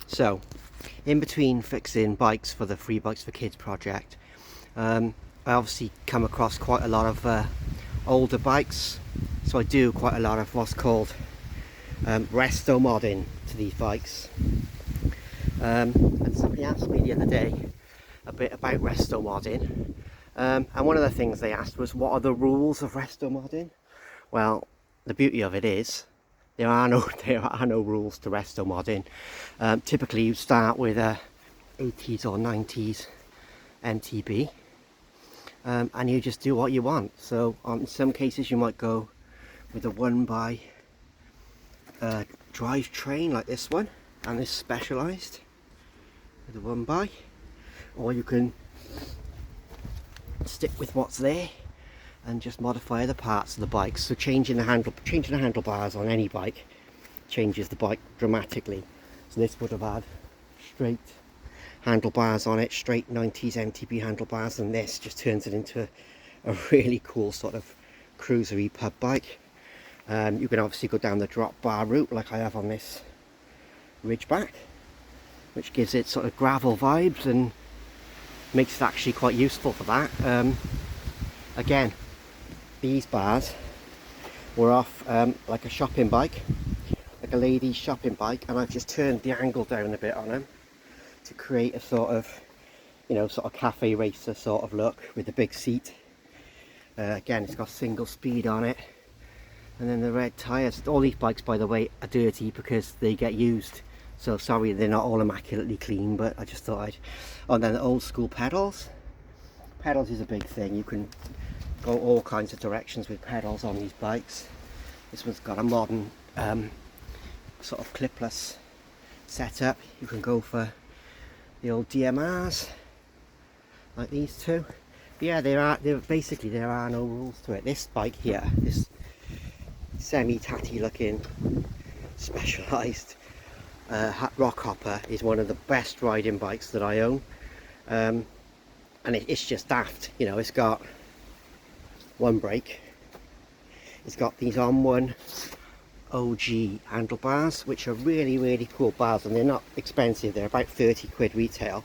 So, in between fixing bikes for the Free Bikes for Kids project, I obviously come across quite a lot of older bikes. So I do quite a lot of what's called resto-modding to these bikes. And somebody asked me the other day a bit about resto-modding. And one of the things they asked was, what are the rules of resto-modding? Well, the beauty of it is, there are no rules to resto-modding. Typically you start with a 80s or 90s MTB, and you just do what you want. So in some cases you might go with a 1x drivetrain like this one, and this specialised with a 1x, or you can stick with what's there and just modify other parts of the bike. So changing the handlebars on any bike changes the bike dramatically. So this would have had straight handlebars on it, straight 90s MTB handlebars, and this just turns it into a really cool sort of cruisery pub bike. You can obviously go down the drop bar route like I have on this Ridgeback, which gives it sort of gravel vibes and makes it actually quite useful for that. Again, these bars were off like a shopping bike, like a lady's shopping bike, and I've just turned the angle down a bit on them to create a sort of, you know, sort of cafe racer sort of look with the big seat. Again, it's got single speed on it, and then the red tyres. All these bikes, by the way, are dirty because they get used, so sorry they're not all immaculately clean, but I just thought I'd... Oh, and then the old school pedals. Pedals is a big thing. You can go all kinds of directions with pedals on these bikes. This one's got a modern sort of clipless setup. You can go for the old DMRs like these two. But yeah, there are no rules to it. This bike here, this semi-tatty looking specialised rock hopper, is one of the best riding bikes that I own, and it's just daft. You know, it's got one brake, it's got these On1 OG handlebars, which are really cool bars, and they're not expensive. They're about 30 quid retail,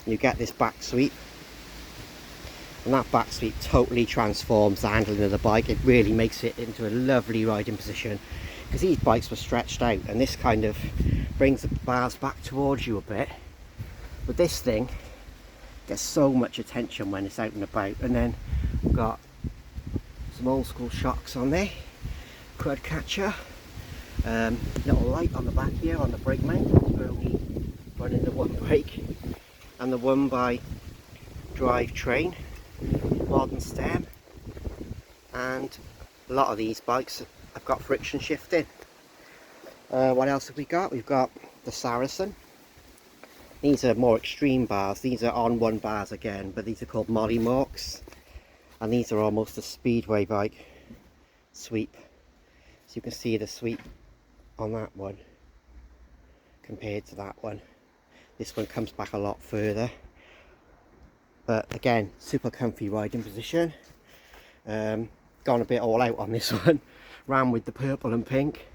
and you get this back sweep, and that back sweep totally transforms the handling of the bike. It really makes it into a lovely riding position, because these bikes were stretched out, and this kind of brings the bars back towards you a bit. But this thing gets so much attention when it's out and about. And then we've got some old school shocks on there, quad catcher, little light on the back here on the brake mount for only running the one brake, and the 1x drivetrain, modern stem, and a lot of these bikes have got friction shifting. What else have we got? We've got the Saracen. These are more extreme bars. These are On1 bars again, but these are called Molly Morks, and these are almost a speedway bike sweep. So you can see the sweep on that one compared to that one. This one comes back a lot further, but again, super comfy riding position. Gone a bit all out on this one. Ran with the purple and pink,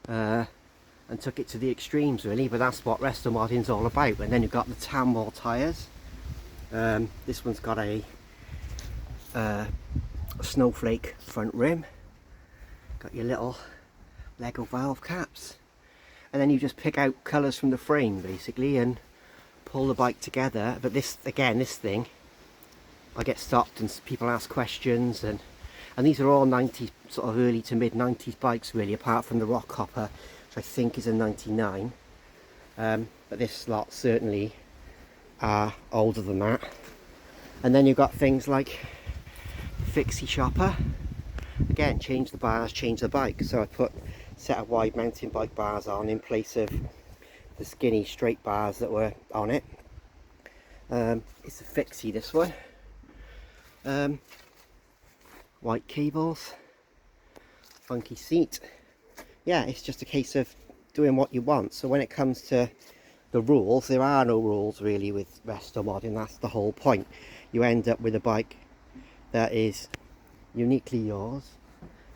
and took it to the extremes really, but that's what resto-modding's all about. And then you've got the Tamwall tyres. This one's got a snowflake front rim, got your little Lego valve caps, and then you just pick out colours from the frame basically and pull the bike together. But this, again, this thing, I get stopped and people ask questions, and these are all 90s, sort of early to mid 90s bikes really, apart from the rock hopper, which I think is a 99, but this lot certainly are older than that. And then you've got things like fixie shopper. Again, change the bars, change the bike. So I put a set of wide mountain bike bars on in place of the skinny straight bars that were on it. It's a fixie, this one. White cables, funky seat. Yeah, it's just a case of doing what you want. So when it comes to the rules, there are no rules really with resto-modding. That's the whole point. You end up with a bike that is uniquely yours,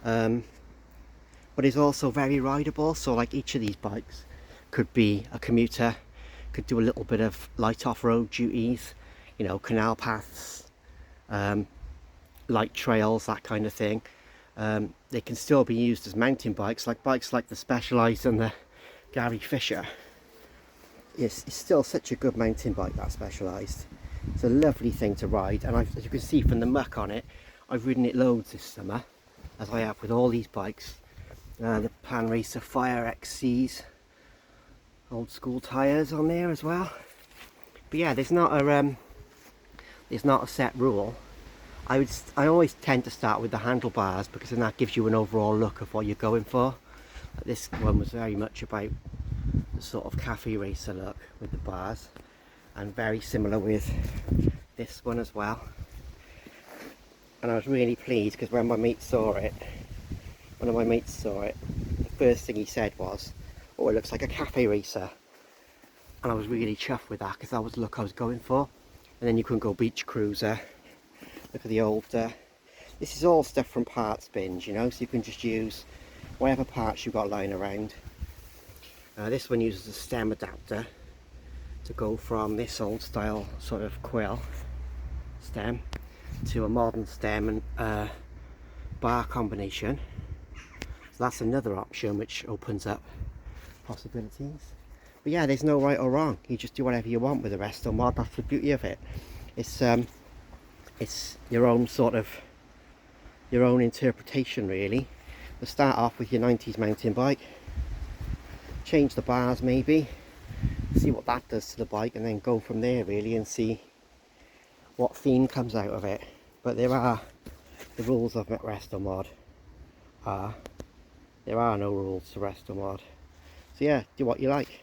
but is also very rideable. So like each of these bikes could be a commuter, Could do a little bit of light off-road duties, you know, canal paths, light trails, that kind of thing. They can still be used as mountain bikes like the Specialized and the Gary Fisher. It's still such a good mountain bike, that Specialized. It's a lovely thing to ride, and as you can see from the muck on it, I've ridden it loads this summer, as I have with all these bikes. The Plan Racer Fire XCs, old school tyres on there as well. But yeah, there's not a set rule. I always tend to start with the handlebars, because then that gives you an overall look of what you're going for. Like this one was very much about the sort of cafe racer look with the bars, and very similar with this one as well. And I was really pleased, because when my mate saw it, one of my mates saw it, the first thing he said was, "Oh, it looks like a cafe racer." And I was really chuffed with that, because that was the look I was going for. And then you can go beach cruiser. Look at the old, this is all stuff from parts bins, you know, so you can just use whatever parts you've got lying around. This one uses a stem adapter to go from this old style sort of quill stem to a modern stem and bar combination. So that's another option which opens up possibilities. But yeah, there's no right or wrong. You just do whatever you want with a Restomod. That's the beauty of it. It's your own sort of, your own interpretation really. We'll start off with your 90s mountain bike, change the bars maybe, see what that does to the bike, and then go from there really and see what theme comes out of it. But there are the rules of Restomod. There are no rules to Restomod. So yeah, do what you like.